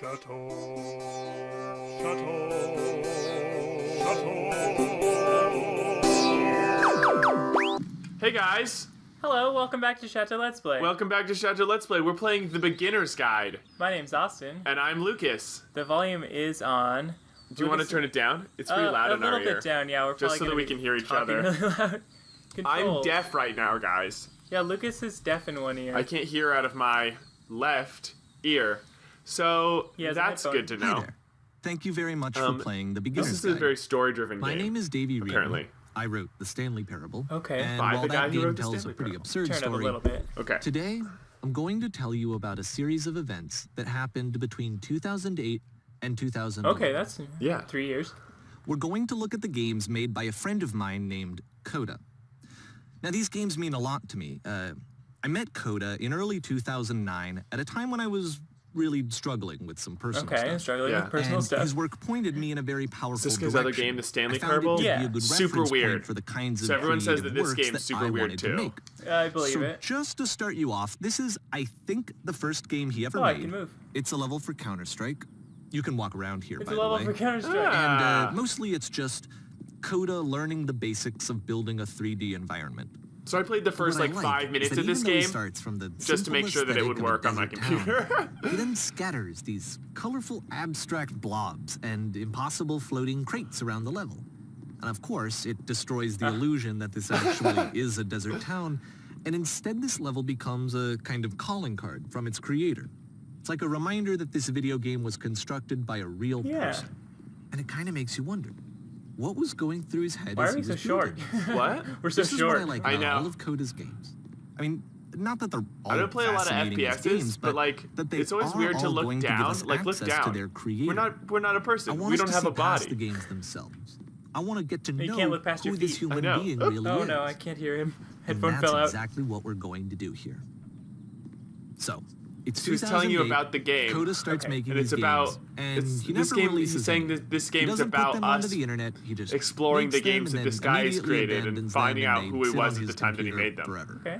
Château. Château. Château. Hey guys! Hello, welcome back to Château Let's Play. Welcome back to Château Let's Play. We're playing the Beginner's Guide. My name's Austin. And I'm Lucas. The volume is on. Do you want to turn it down? It's pretty loud in our ear. A little bit down, yeah. We're just probably so that we can hear each other. Really loud. I'm deaf right now, guys. Yeah, Lucas is deaf in one ear. I can't hear out of my left ear. So that's good to know. Hi there. Thank you very much for playing the Beginner's This is Guide. a very story-driven game. My name is Davey Reed. Apparently. I wrote the Stanley Parable. Okay. And By while the guy that who game wrote the tells a Stanley pretty Parable. absurd Turn it up story, a little bit. Okay. today I'm going to tell you about a series of events that happened between 2008 and 2011. Okay, that's 3 years. We're going to look at the games made by a friend of mine named Coda. Now, these games mean a lot to me. I met Coda in early 2009 at a time when I was really struggling with some personal stuff. Okay, struggling with personal and stuff. his work pointed me in a very powerful Is this his direction. other game, the Stanley I found Parable? it to be Yeah. a good Super reference weird. point for the kinds of So everyone says that this creative game's works that super I weird wanted to too. make. I believe So it. just to start you off, this is, I think, the first game he ever Oh, made. I can move. It's a level for Counter-Strike. You can walk around here, It's by a level the way. for Counter-Strike. And mostly it's just Coda learning the basics of building a 3D environment. So I played the first What I like like 5 minutes is that of this even though he game starts from the just to make simple sure that it would aesthetic work of on a my desert computer. town, he then scatters these colorful abstract blobs and impossible floating crates around the level. And of course, it destroys the illusion that this actually is a desert town, and instead this level becomes a kind of calling card from its creator. It's like a reminder that this video game was constructed by a real person. And it kind of makes you wonder, what was going through his head Why as are he we was so short? building? What? We're so This is short. what I like I about know. all of Coda's games. I mean, not that they're all I don't play a lot of fascinating as FPSs, games, but like that they it's always are weird to all look going to give down. us Like look access down. to their creator. We're not a I person. want We us don't to have see a past the body. games themselves. I want to get to You know can't look past who your this feet. human I know. being Oh, really Oh is. no, I can't hear him. And Headphone that's fell out. exactly what we're going to do here. So, it's He was telling you 2008, about the game. Coda starts making And these it's about games, and he this never game. releases He's saying them. that this He game's doesn't put about them onto us the internet. He just exploring the makes them games and that then this guy has immediately created and abandons finding them, out and who they he sit was on at his the time that he computer made them. forever. Okay.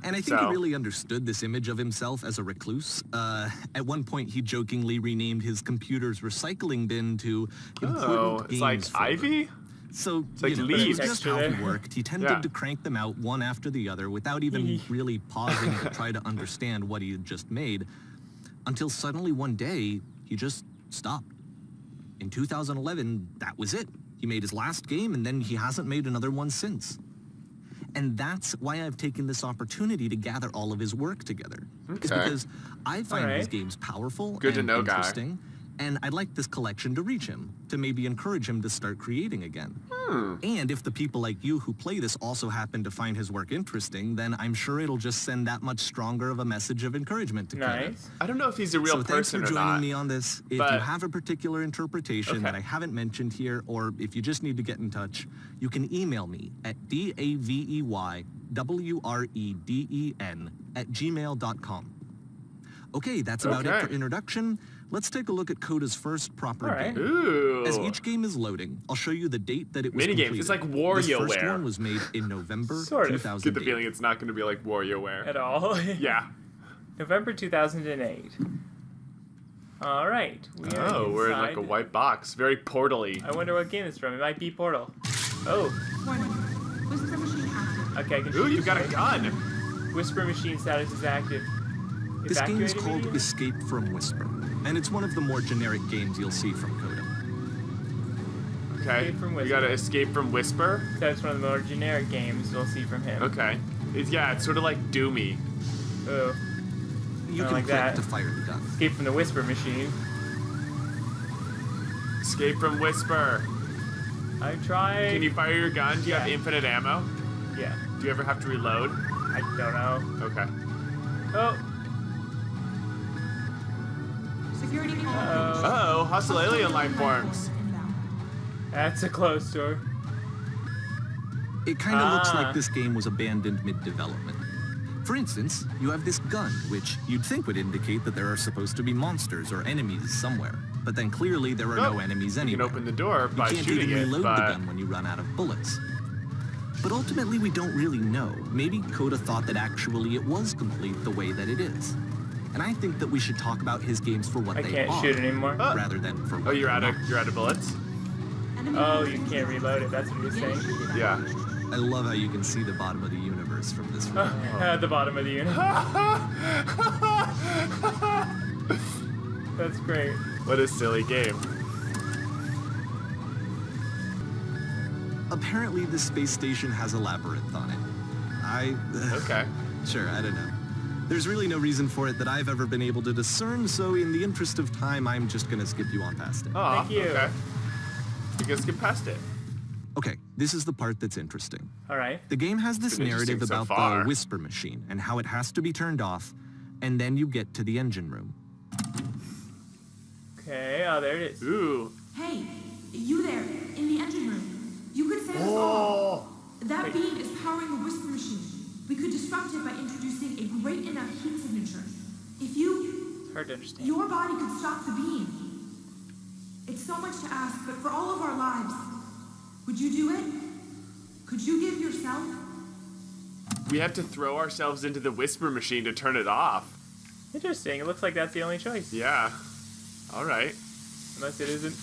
And I think he So- really understood this image of himself as a recluse. At one point, he jokingly renamed his computer's recycling bin to Important Oh, it's Games like folder. Ivy? So, like you know, leaves. this is just how Texture he there. worked. He tended Yeah. to crank them out one after the other without even really pausing to try to understand what he had just made, until suddenly one day, he just stopped. In 2011, that was it. He made his last game, and then he hasn't made another one since. And that's why I've taken this opportunity to gather all of his work together. It's Okay. because I find Alright. his games powerful Good to and know, guy. interesting, and I'd like this collection to reach him, to maybe encourage him to start creating again. And if the people like you who play this also happen to find his work interesting, then I'm sure it'll just send that much stronger of a message of encouragement to Coda. Nice. I don't know if he's a real So thanks person for or joining not. me on this. If but- you have a particular interpretation Okay. that I haven't mentioned here, or if you just need to get in touch, you can email me at daveywreden@gmail.com. Okay, that's about it Okay. for introduction. Let's take a look at Coda's first proper Alright. game. Ooh. As each game is loading, I'll show you the date that it was Minigames. completed. It's like This WarioWare. first one was made in November Sort of. 2008. Get the feeling it's not going to be like WarioWare. At all. Yeah. November 2008. All right. Oh, we're in like a inside. white box. Very portally. I wonder what game it's from. It might be Portal. Oh. Warning. Whisper machine active. Okay, I can Ooh, shoot you this got a thing. gun. Whisper machine status is active. This game is Evacuating called immediately? Escape from Whisper, and it's one of the more generic games you'll see from Coda. Okay. Escape from You Whisper. got to escape from Whisper. That's one of the more generic games we'll see from him. Okay. It's sort of like Doomy. Oh. You I can like click that. to fire the gun. Escape from the Whisper machine. Escape from Whisper. I tried. Can you fire your gun? Do you have Yeah. infinite ammo? Yeah. Do you ever have to reload? I don't know. Okay. Oh. Security call. Oh, hostile alien life forms. Inbound. That's a closed door. It kind of looks Ah. like this game was abandoned mid-development. For instance, you have this gun, which you'd think would indicate that there are supposed to be monsters or enemies somewhere. But then clearly there are no enemies You can anywhere. open the door by you can't shooting even it, reload but the gun when you run out of bullets. But ultimately, we don't really know. Maybe Coda thought that actually it was complete the way that it is. And I think that we should talk about his games for what I they can't are, shoot anymore. rather than for Oh, what you're they're out of bullets? Enemy Oh, you can't reload it. That's what he was saying. Yeah. not. I love how you can see the bottom of the universe from this room. At the bottom of the unit. That's great. What a silly game. Apparently, this space station has a labyrinth on it. Okay. Sure, I don't know. There's really no reason for it that I've ever been able to discern, so in the interest of time, I'm just gonna skip you on past it. Oh, Thank you. Okay. You can skip past it. Okay, this is the part that's interesting. All right. The game has this been narrative interesting so about far. the whisper machine and how it has to be turned off, and then you get to the engine room. Okay. Oh, there it is. Ooh. Hey, you there, in the engine room. You could save us all. That Wait. beam is powering the whisper machine. We could disrupt it by introducing a great enough heat signature. If you, Hard to understand. your body could stop the beam. It's so much to ask, but for all of our lives, would you do it? Could you give yourself? We have to throw ourselves into the whisper machine to turn it off. Interesting. It looks like that's the only choice. Yeah. All right. Unless it isn't.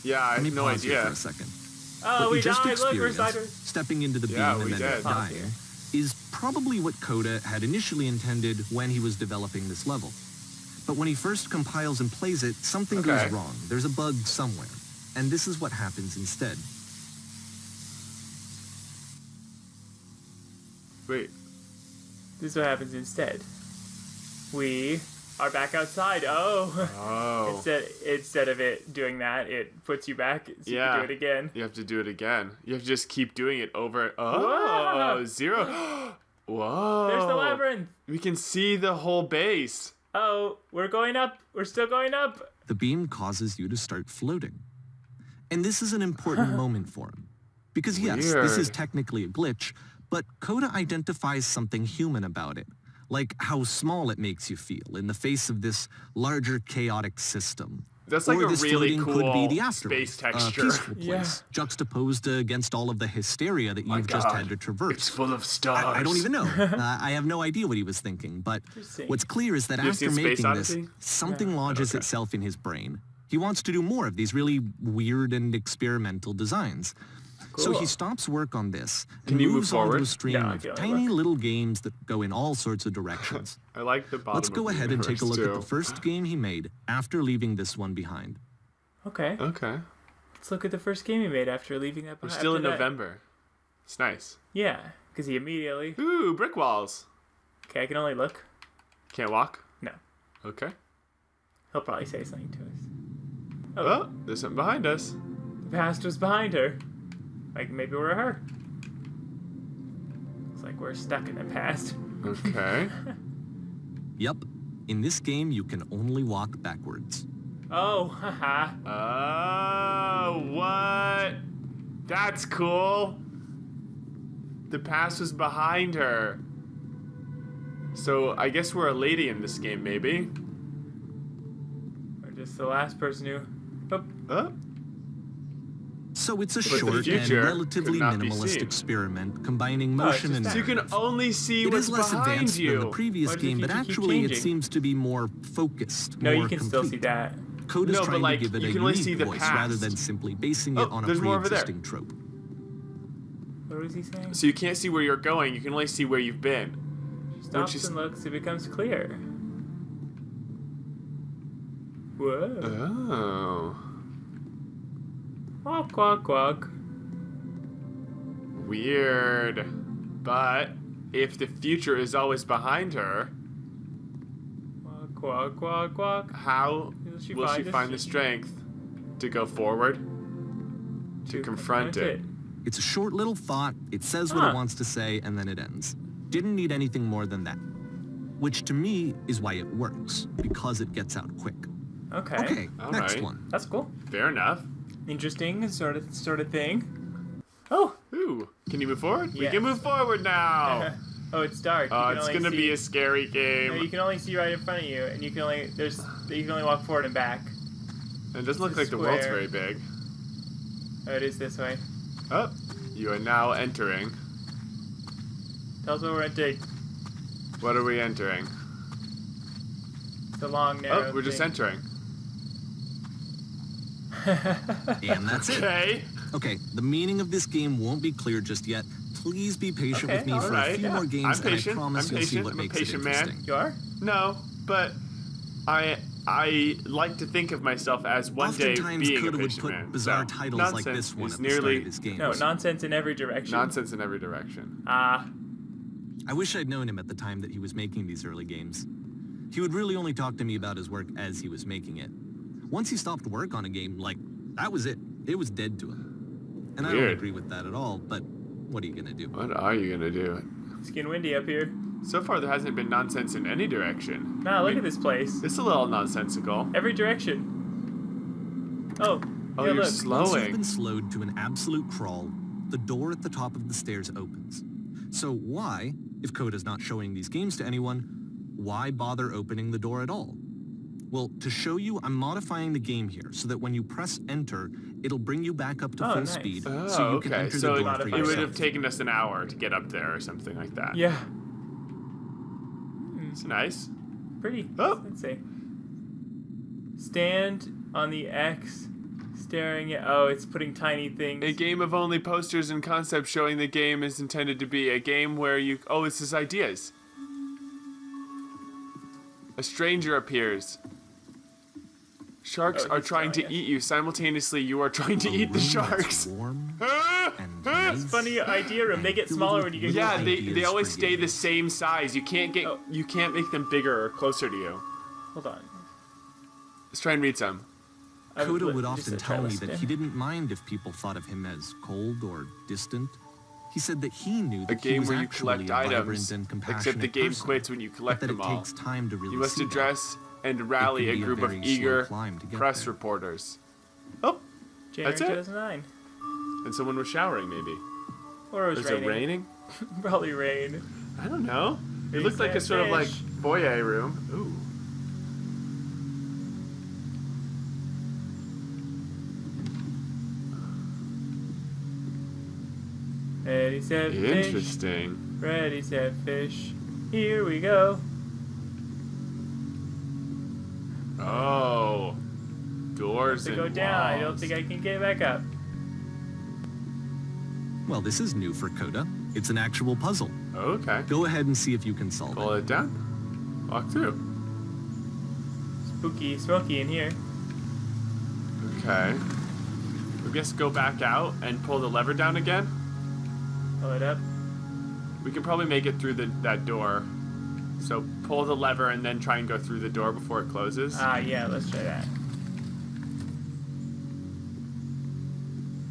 Yeah, I Let me have no pause here idea. for a second. Oh, What we just died. Look, we're experienced, sideways. stepping into the beam Yeah, and we then did. dying, is probably what Coda had initially intended when he was developing this level. But when he first compiles and plays it, something Okay. goes wrong. There's a bug somewhere. And this is what happens instead. Wait. This is what happens instead. We are back outside. Oh. Oh. Instead of it doing that, it puts you back so you Yeah. can do it again. You have to do it again. You have to just keep doing it over. Oh, Whoa. 0. Whoa. There's the labyrinth. We can see the whole base. Oh, we're going up. We're still going up. The beam causes you to start floating. And this is an important moment for him. Because yes, this is Weird. technically a glitch, but Coda identifies something human about it. Like how small it makes you feel in the face of this larger chaotic system. That's like or a this really floating could be the cool afterlife, space texture. a peaceful place, Yeah. juxtaposed against all of the hysteria that you've just God. had to traverse. It's full of stars. I don't even know. I have no idea what he was thinking, but Interesting. what's clear is that You've after seen Space making this, Odyssey? something lodges itself in his brain. He wants to do more of these really weird and experimental designs. So Cool. he stops work on this Can and you move moves on to a forward? stream Yeah, I of can only tiny look. little games that go in all sorts of directions. I like the bottom. Let's go of the ahead and take a look universe, at the first game he made after leaving this one behind. Okay. too. Okay. Let's look at the first game he made after leaving that. We're still in after that. November. It's nice. Yeah, because he immediately. Ooh, brick walls. Okay, I can only look. Can't walk? No. Okay. He'll probably say something to us. Oh, there's something behind us. The past was behind her. Like maybe we're her. Looks like we're stuck in the past. Okay. Yep, in this game you can only walk backwards. Oh, haha. Oh, what? That's cool. The past was behind her. So I guess we're a lady in this game, maybe. We're just the last person who. Oh, Oh, So it's a the short and future relatively could not be minimalist seen. experiment combining Oh, it's motion just and that. so you can narrative. only see It what's is less behind advanced you. than the previous Why does the game, but future keep actually it changing? seems to be more focused, no, more you can still complete. see that. Coda's No, but, trying like, to give it you a can only unique see the voice past. rather than simply basing Oh, it on a there's more over there. pre-existing trope. What was he saying? So you can't see where you're going. You can only see where you've been. Stops you s- and looks, it becomes clear. Whoa. Oh. Quack, quack, quack. Weird. But if the future is always behind her, Quack, quack, quack, quack. how Will she will she find find us? the strength to go forward? To confront it. It's a short little thought, it says what Huh. it wants to say, and then it ends. Didn't need anything more than that. Which to me is why it works, because it gets out quick. Okay. Okay, All next right. one. That's cool. Fair enough. Interesting sort of thing. Oh. Ooh, can you move forward? We Yes. can move forward now. Oh, it's dark. You Oh, can it's only gonna see, be a scary game. No, you can only see right in front of you, and you can only walk forward and back. It doesn't look it's a like the world's square. very big. Oh, it is this way. Oh, you are now entering. Tell us what we're entering. What are we entering? The long, narrow Oh, we're just thing. entering. And that's it. Okay. Okay, the meaning of this game won't be clear just yet. Please be patient Okay, with me all for right, a few yeah. more I'm games, and I patient, promise I'm you'll see patient, what I'm a makes it patient man. interesting. You are? No, but I like to think of myself as one day Oftentimes, being a Coda would patient put man. bizarre No, titles like nonsense this one is at the start nearly of his games. No, nonsense in every direction. nonsense in every direction. Ah, I wish I'd known him at the time that he was making these early games. He would really only talk to me about his work as he was making it. Once he stopped work on a game, like, that was it. It was dead to him. And I don't Weird. agree with that at all, but what are you gonna do? What are you gonna do? it's getting windy up here. So far, there hasn't been nonsense in any direction. Nah, look at this place. It's a little nonsensical. Every direction. Oh, Oh, yeah, you're look. Once slowing. you've been slowed to an absolute crawl, the door at the top of the stairs opens. So why, if Coda's not showing these games to anyone, why bother opening the door at all? Well, to show you, I'm modifying the game here so that when you press enter, it'll bring you back up to Oh, full nice. speed, Oh, so you can okay. enter So the door it for would it would yourself. have taken us an hour to get up there or something like that. Yeah, It's nice. pretty. Oh. Let's see. Stand on the X, staring at. Oh, it's putting tiny things. A game of only posters and concepts showing the game is intended to be a game where you... Oh, it's his ideas. A stranger appears. Sharks Oh, are he's trying to telling us. eat you. Simultaneously, you are trying to A eat the room that's sharks. warm and That's nice. funny idea room. They get smaller when you get Yeah, closer. they Ideas always for stay the games. same size. You can't Oh. make them bigger or closer to you. Hold on. Let's try and read some. I Coda li- would just often to try tell me listen that in. he didn't mind if people thought of him as cold or distant. He said that he knew A that he game was where you actually collect a vibrant items, and compassionate except the game person, quits when you but collect that them it all. takes time to really You must see that. address and rally It a can be a group of very slow eager climb to get press there. reporters. Oh, January That's it? 2009. and someone was showering, maybe. Or it was Is it raining? Probably rain. I don't know. It Fish looked like a and sort of like fish. foyer room. Ooh. Ready, set, fish. Interesting. Ready, set, fish. Here we go. Oh. Doors To and go down. I don't walls. think I can get back up. Well, this is new for Coda. It's an actual puzzle. Okay. Go ahead and see if you can solve Pull it. it down. Walk through. Spooky, smoky in here. Okay. I guess go back out and pull the lever down again. Pull it up. We can probably make it through that door. So pull the lever and then try and go through the door before it closes. Ah, yeah, let's try that.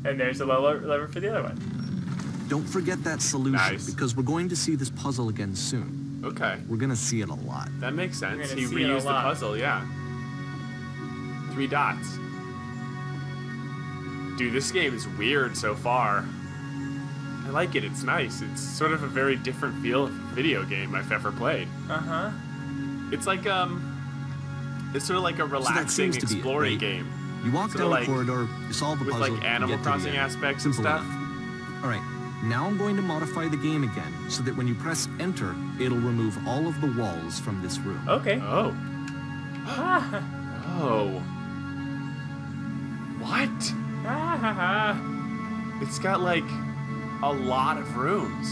And there's a lever for the other one. Don't forget that solution, Nice. because we're going to see this puzzle again soon. Okay. We're gonna see it a lot. That makes sense. gonna He see it a reused the lot. puzzle, yeah. 3 dots. Dude, this game is weird so far. I like it. It's nice. It's sort of a very different feel of video game I've ever played. Uh-huh. It's like it's sort of like a relaxing seems to be it, exploring right? game You walk So, down like, a corridor, you solve a with puzzle, like you Animal get to the Crossing end. aspects and Simple stuff. enough. All right, now I'm going to modify the game again so that when you press enter, it'll remove all of the walls from this room. Okay. Oh. Ah, Oh. What? ah, ha, ha. It's got like a lot of rooms.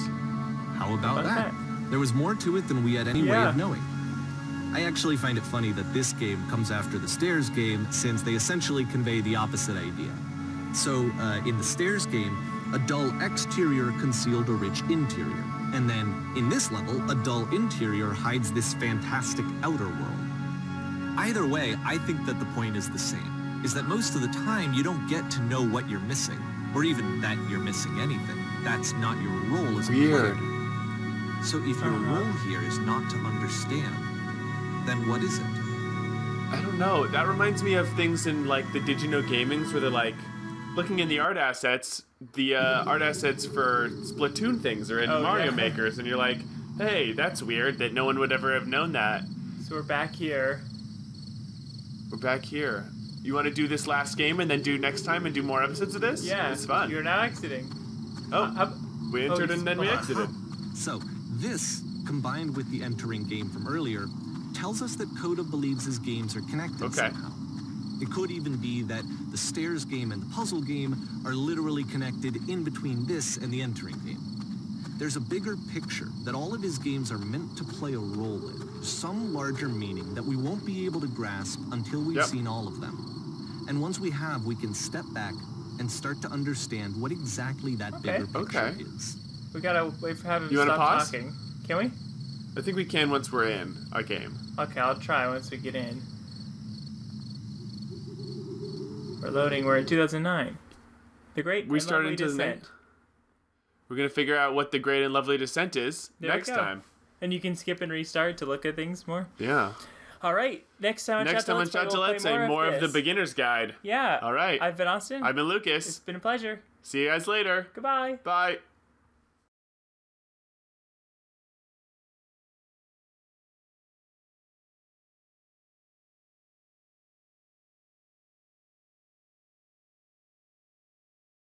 How about How's that? There was more to it than we had any way Yeah. of knowing. I actually find it funny that this game comes after the Stairs game, since they essentially convey the opposite idea. So, in the Stairs game, a dull exterior concealed a rich interior. And then, in this level, a dull interior hides this fantastic outer world. Either way, I think that the point is the same, is that most of the time you don't get to know what you're missing, or even that you're missing anything. That's not your role as a Weird. player. So if your Uh-huh. role here is not to understand, then what is it? I don't know. That reminds me of things in like the Did You Know Gamings where they're like looking in the art assets. The art assets for Splatoon things are in Oh, Mario yeah. Makers, and you're like, hey, that's weird that no one would ever have known that. So we're back here. We're back here. You want to do this last game and then do next time and do more episodes of this? Yeah. It's fun. You're now exiting. Oh, How- we entered it's- and then we hold on. exited. So this, combined with the entering game from earlier, tells us that Coda believes his games are connected Okay. somehow. It could even be that the stairs game and the puzzle game are literally connected in between this and the entering game. There's a bigger picture that all of his games are meant to play a role in, some larger meaning that we won't be able to grasp until we've Yep. seen all of them. And once we have, we can step back and start to understand what exactly that Okay. bigger picture Okay. is. We gotta wait for him to You wanna stop pause? talking. Can we? I think we can once we're in a game. Okay, I'll try once we get in. We're loading. We're in 2009. The Great We and started Lovely into the Descent. We're gonna figure out what the Great and Lovely Descent is There we next go. time. And you can skip and restart to look at things more. Yeah. All right. Next time on Next time on Play, Château, we'll let's play say more of the this. beginner's guide. Yeah. All right. I've been Austin. I've been It's Lucas. been a pleasure. See you guys later. Goodbye. Bye.